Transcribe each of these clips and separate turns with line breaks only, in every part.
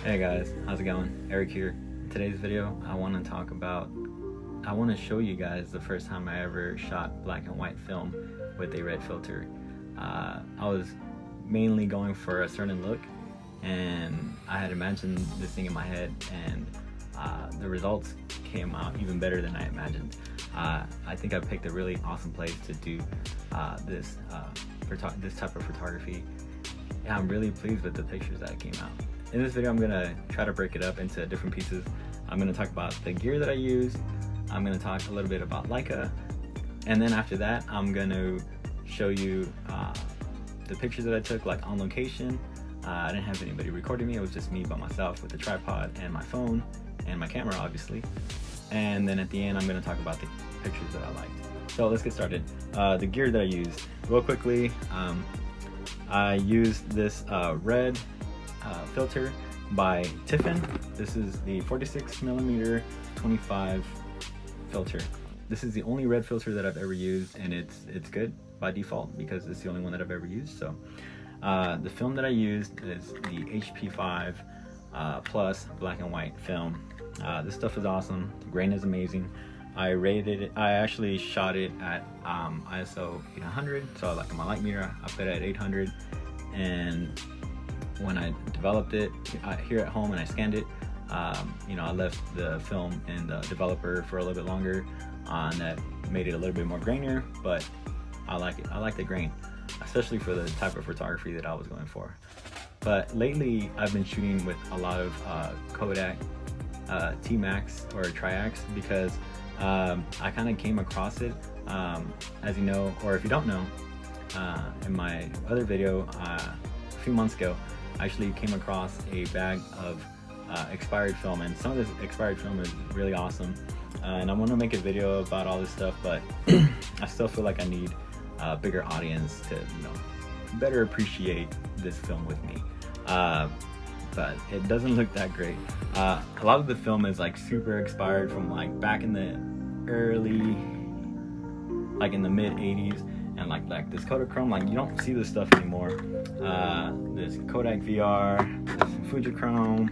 Hey guys, how's it going? Eric here. In today's video, I want to show you guys the first time I ever shot black and white film with a red filter. I was mainly going for a certain look, and I had imagined this thing in my head, and the results came out even better than I imagined. I think I picked a really awesome place to do this type of photography. Yeah, I'm really pleased with the pictures that came out. In this video, I'm gonna try to break it up into different pieces. I'm gonna talk about the gear that I used. I'm gonna talk a little bit about Leica. And then after that, I'm gonna show you the pictures that I took, like on location. I didn't have anybody recording me. It was just me by myself with the tripod and my phone and my camera, obviously. And then at the end, I'm gonna talk about the pictures that I liked. So let's get started. The gear that I used, real quickly, I used this red filter by Tiffin. This is the 46mm 25 filter. This is the only red filter that I've ever used, and it's good by default because it's the only one that I've ever used. So the film that I used is the HP5 plus black and white film. This stuff is awesome. The grain is amazing. I actually shot it at ISO 800, so like on my light meter I put it at 800, and when I developed it here at home and I scanned it, I left the film in the developer for a little bit longer, and that made it a little bit more grainier, but I like it. I like the grain, especially for the type of photography that I was going for. But lately I've been shooting with a lot of Kodak T-Max or Tri-X because I kind of came across it, as you know, or if you don't know, in my other video a few months ago, I actually came across a bag of expired film, and some of this expired film is really awesome, and I want to make a video about all this stuff, but I still feel like I need a bigger audience to better appreciate this film with me. But it doesn't look that great. A lot of the film is like super expired from like back in the early, like in the mid 80s, and like this Kodachrome, like you don't see this stuff anymore. This Kodak VR, this Fujichrome,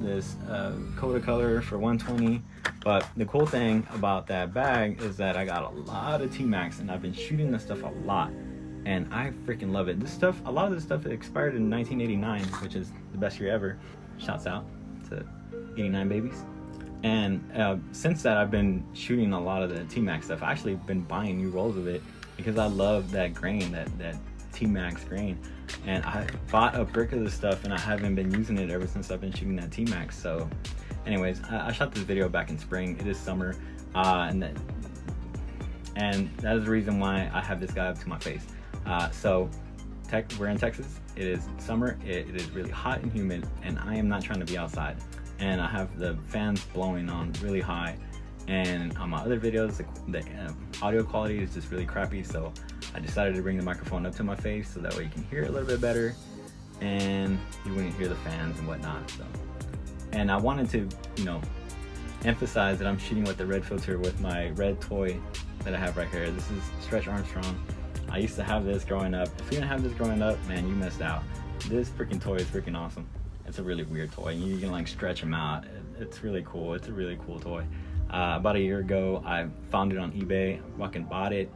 this Kodacolor for 120. But the cool thing about that bag is that I got a lot of T-Max, and I've been shooting this stuff a lot, and I freaking love it. This stuff, a lot of this stuff expired in 1989, which is the best year ever. Shouts out to 89 babies. And since that, I've been shooting a lot of the T-Max stuff. I've actually been buying new rolls of it because I love that grain, that T-Max grain. And I bought a brick of this stuff, and I haven't been using it ever since I've been shooting that T-Max. So anyways, I shot this video back in spring. It is summer, and that is the reason why I have this guy up to my face. We're in Texas. It is summer. It is really hot and humid, and I am not trying to be outside. And I have the fans blowing on really high, and on my other videos the audio quality is just really crappy, so I decided to bring the microphone up to my face so that way you can hear it a little bit better and you wouldn't hear the fans and whatnot. So, and I wanted to emphasize that I'm shooting with the red filter with my red toy that I have right here. This is Stretch Armstrong. I used to have this growing up. If you didn't have this growing up, man, you missed out. This freaking toy is freaking awesome. It's a really weird toy. You can like stretch them out. It's really cool. It's a really cool toy. About a year ago, I found it on eBay. I fucking bought it,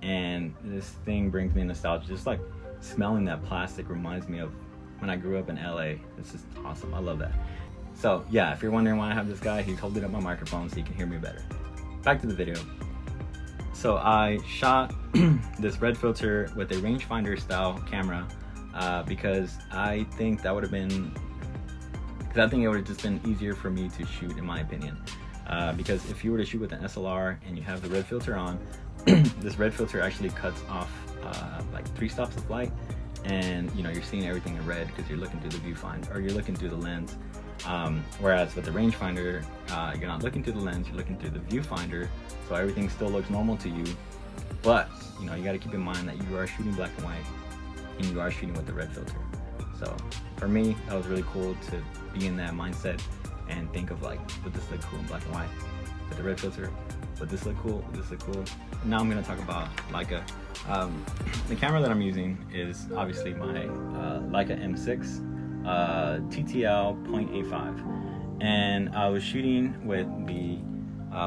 and this thing brings me nostalgia. Just like smelling that plastic reminds me of when I grew up in LA. It's just awesome. I love that. So yeah, if you're wondering why I have this guy, he's holding up my microphone so you can hear me better. Back to the video. So I shot this red filter with a rangefinder style camera because I think that would have been, I think it would have just been easier for me to shoot, in my opinion. Because if you were to shoot with an SLR and you have the red filter on, this red filter actually cuts off like 3 stops of light, and you're seeing everything in red because you're looking through the viewfinder, or you're looking through the lens. Whereas with the rangefinder, you're not looking through the lens, you're looking through the viewfinder, so everything still looks normal to you. But you got to keep in mind that you are shooting black and white, and you are shooting with the red filter. So for me, that was really cool to be in that mindset and think of like, would this look cool in black and white with the red filter? Would this look cool? Would this look cool? Now I'm going to talk about Leica. The camera that I'm using is obviously my Leica M6. TTL 0.85, and I was shooting with the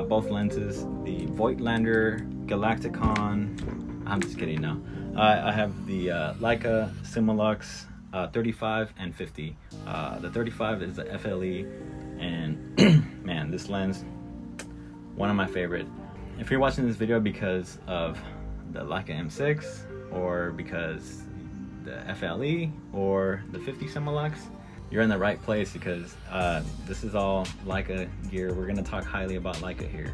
both lenses, the Voigtlander Galacticon. I'm just kidding now. I have the Leica Similux 35 and 50. The 35 is the FLE, and man, this lens, one of my favorite. If you're watching this video because of the Leica M6, or because the FLE or the 50 Similux, you're in the right place, because this is all Leica gear. We're gonna talk highly about Leica here.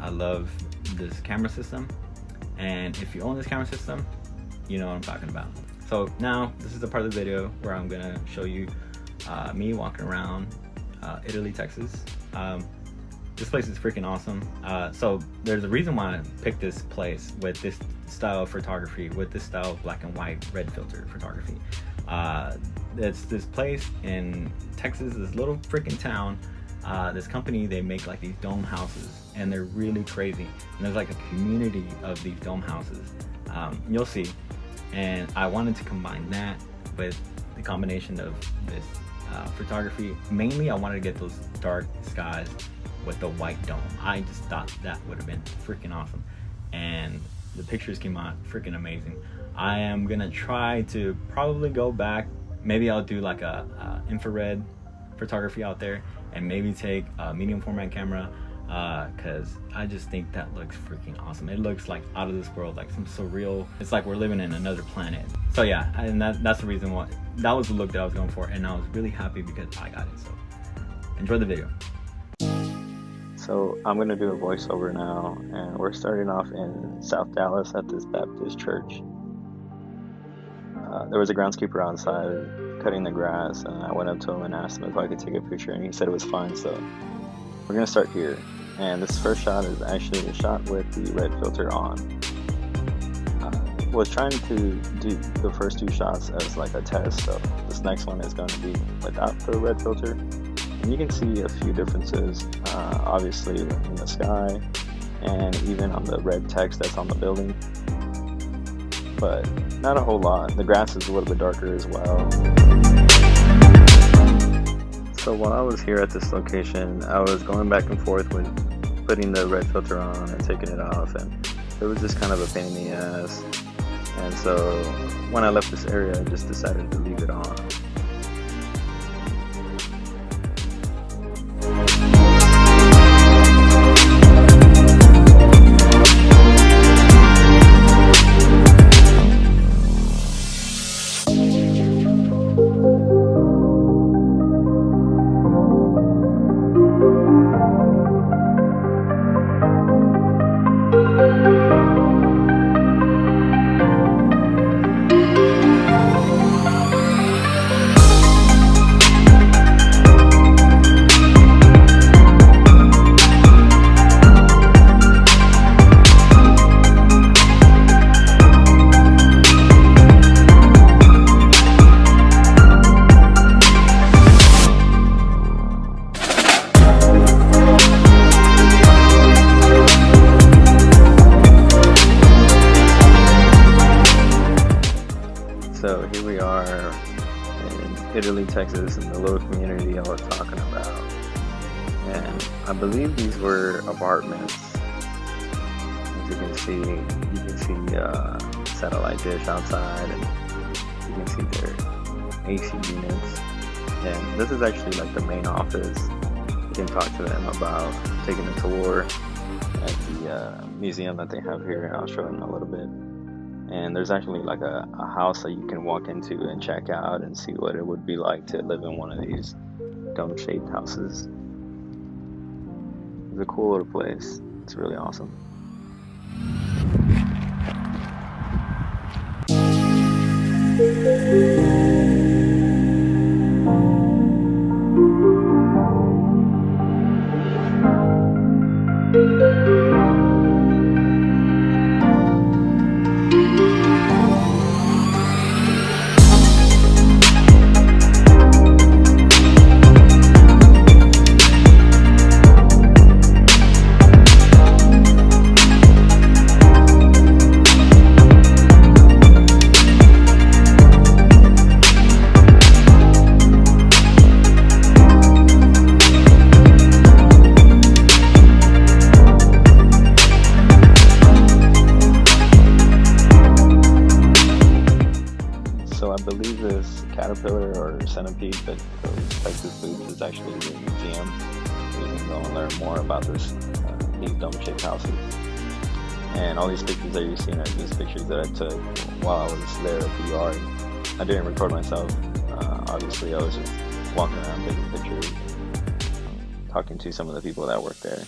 I love this camera system, and if you own this camera system, you know what I'm talking about. So now this is the part of the video where I'm gonna show you me walking around Italy, Texas. This place is freaking awesome. So there's a reason why I picked this place with this style of photography, with this style of black and white red filter photography. It's this place in Texas, this little freaking town. This company, they make like these dome houses, and they're really crazy. And there's like a community of these dome houses. You'll see. And I wanted to combine that with the combination of this photography. Mainly, I wanted to get those dark skies with the white dome. I just thought that would have been freaking awesome, and the pictures came out freaking amazing. I am gonna try to probably go back. Maybe I'll do like a infrared photography out there, and maybe take a medium format camera, because I just think that looks freaking awesome. It looks like out of this world, like some surreal. It's like we're living in another planet. So yeah, and that's the reason why that was the look that I was going for, and I was really happy because I got it. So enjoy the video.
So I'm going to do a voiceover now, and we're starting off in South Dallas at this Baptist church. There was a groundskeeper outside cutting the grass, and I went up to him and asked him if I could take a picture, and he said it was fine. So we're going to start here, and this first shot is actually a shot with the red filter on. Was trying to do the first two shots as like a test, so this next one is going to be without the red filter. And you can see a few differences, obviously in the sky, and even on the red text that's on the building, but not a whole lot. The grass is a little bit darker as well. So while I was here at this location, I was going back and forth with putting the red filter on and taking it off, and it was just kind of a pain in the ass. And so when I left this area, I just decided to leave it on. So here we are in Italy, Texas, in the little community I was talking about. And I believe these were apartments. As you can see satellite dish outside, and you can see their AC units. And this is actually like the main office. You can talk to them about taking a tour at the museum that they have here, and I'll show them a little bit. And there's actually like a house that you can walk into and check out and see what it would be like to live in one of these dome-shaped houses. It's a cool little place. It's really awesome. So I believe this caterpillar or centipede that goes Texas boots is actually a museum. So you can go and learn more about these dome-shaped houses. And all these pictures that you're seeing are just pictures that I took while I was there at the yard. I didn't record myself. Obviously, I was just walking around taking pictures, talking to some of the people that work there.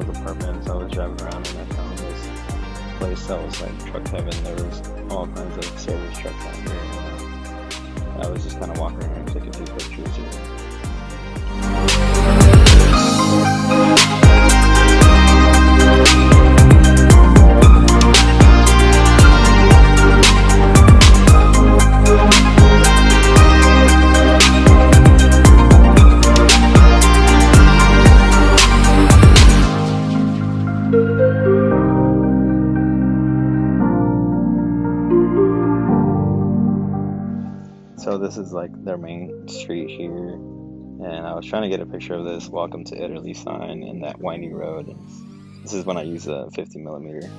Apartments. I was driving around and I found this place that was like truck heaven. There was all kinds of service trucks out here, and I was just kind of walking around and taking a few pictures here. So this is like their main street here, and I was trying to get a picture of this "Welcome to Italy" sign in that windy road. And this is when I use a 50mm.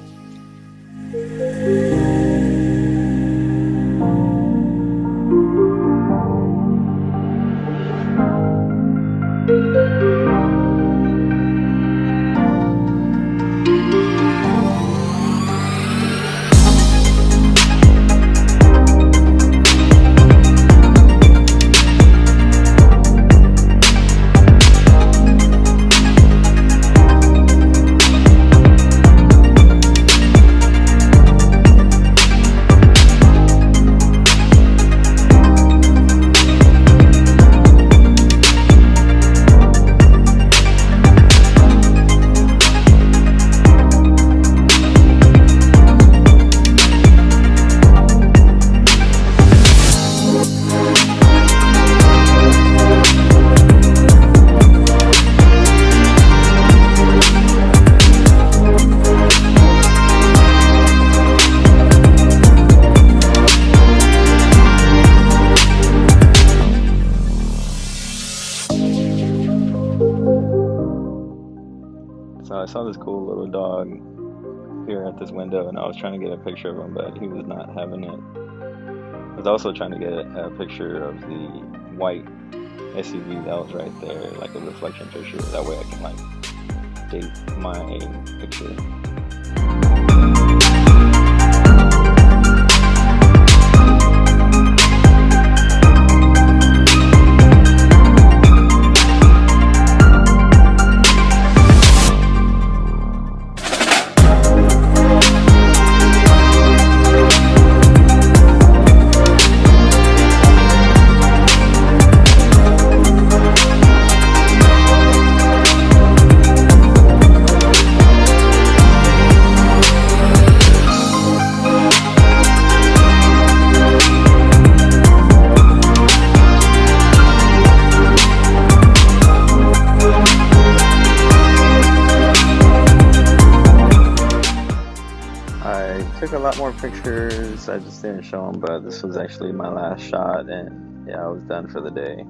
So I saw this cool little dog here at this window, and I was trying to get a picture of him, but he was not having it. I was also trying to get a picture of the white SUV that was right there, like a reflection picture. That way I can like date my picture. Took a lot more pictures, I just didn't show them, but this was actually my last shot, and yeah, I was done for the day.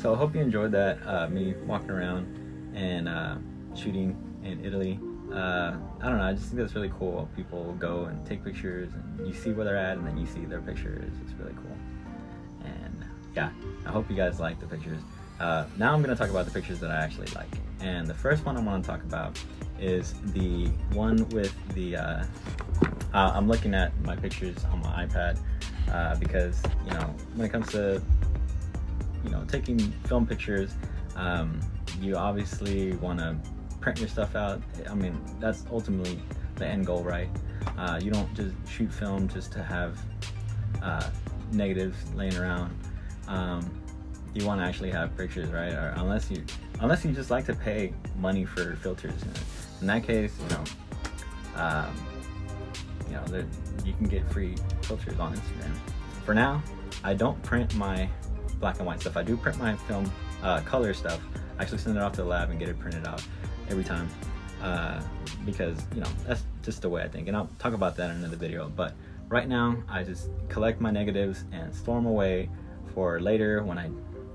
So I hope you enjoyed that, me walking around and shooting in Italy. I don't know, I just think that's really cool. People go and take pictures and you see where they're at and then you see their pictures. It's really cool. And yeah, I hope you guys like the pictures. Now I'm going to talk about the pictures that I actually like. And the first one I want to talk about is the one with the, I'm looking at my pictures on my iPad because, you know, when it comes to, you know, taking film pictures, you obviously want to print your stuff out. I mean, that's ultimately the end goal, right? You don't just shoot film just to have, negatives laying around, you want to actually have pictures, right? Or unless you just like to pay money for filters. In that case, you can get free filters on Instagram. For now, I don't print my black and white stuff. I do print my film color stuff. I actually send it off to the lab and get it printed out every time, because that's just the way I think, and I'll talk about that in another video. But right now, I just collect my negatives and store them away for later when I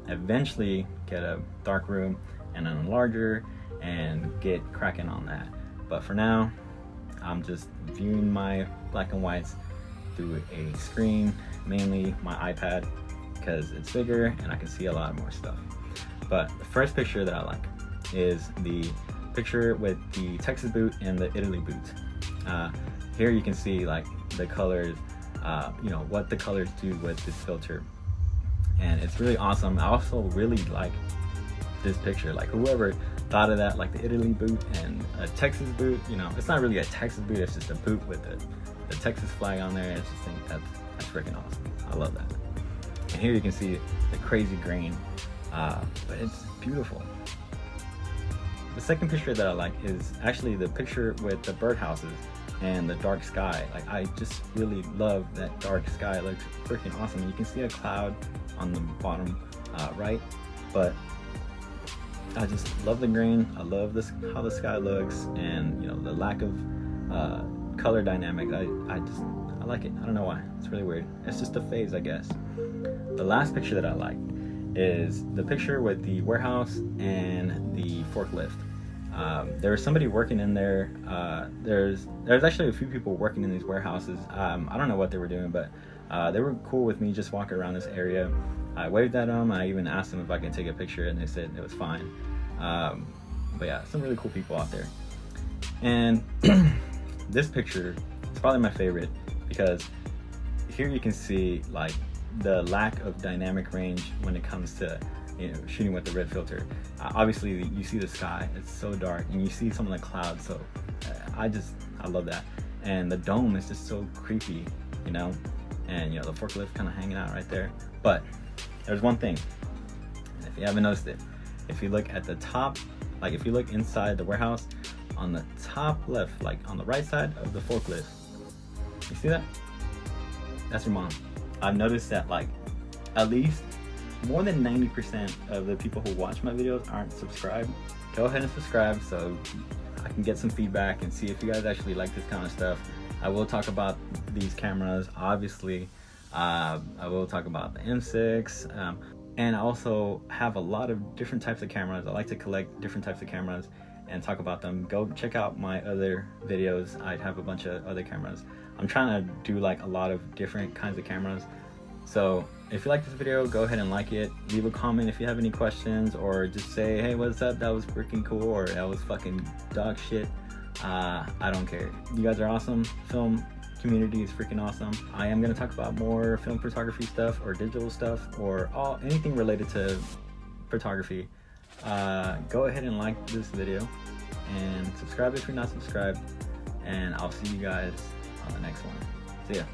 eventually get a dark room and an enlarger and get cracking on that. But for now, I'm just viewing my black and whites through a screen, mainly my iPad, because it's bigger and I can see a lot more stuff. But the first picture that I like is the picture with the Texas boot and the Italy boot. Here you can see like the colors, what the colors do with this filter, and it's really awesome. I also really like this picture. Like, whoever thought of that, like the Italy boot and a Texas boot, it's not really a Texas boot, it's just a boot with the Texas flag on there. I just think that's freaking awesome. I love that. And here you can see the crazy grain, but it's beautiful. The second picture that I like is actually the picture with the birdhouses and the dark sky. Like, I just really love that dark sky. It looks freaking awesome. And you can see a cloud on the bottom right, but I just love the grain. I love this, how the sky looks, and the lack of color dynamics. I like it. I don't know why. It's really weird. It's just a phase, I guess. The last picture that I like is the picture with the warehouse and the forklift. There was somebody working in there. There's actually a few people working in these warehouses. I don't know what they were doing, but they were cool with me just walking around this area. I waved at them. I even asked them if I could take a picture, and they said it was fine. But yeah, some really cool people out there. And this picture is probably my favorite, because here you can see like the lack of dynamic range when it comes to shooting with the red filter. Obviously you see the sky, it's so dark, and you see some of the clouds, so I love that. And the dome is just so creepy, and the forklift kind of hanging out right there. But there's one thing, if you haven't noticed it, if you look at the top, like if you look inside the warehouse, on the top left, like on the right side of the forklift, you see that? That's your mom. I've noticed that like at least more than 90% of the people who watch my videos aren't subscribed. Go ahead and subscribe so I can get some feedback and see if you guys actually like this kind of stuff. I will talk about these cameras, obviously. I will talk about the M6, and I also have a lot of different types of cameras. I like to collect different types of cameras and talk about them. Go check out my other videos. I have a bunch of other cameras. I'm trying to do like a lot of different kinds of cameras. So if you like this video, go ahead and like it. Leave a comment if you have any questions, or just say, hey, what's up? That was freaking cool, or that was fucking dog shit. I don't care. You guys are awesome. Film community is freaking awesome. I am going to talk about more film photography stuff, or digital stuff, or anything related to photography. Go ahead and like this video and subscribe if you're not subscribed, and I'll see you guys on the next one. See ya.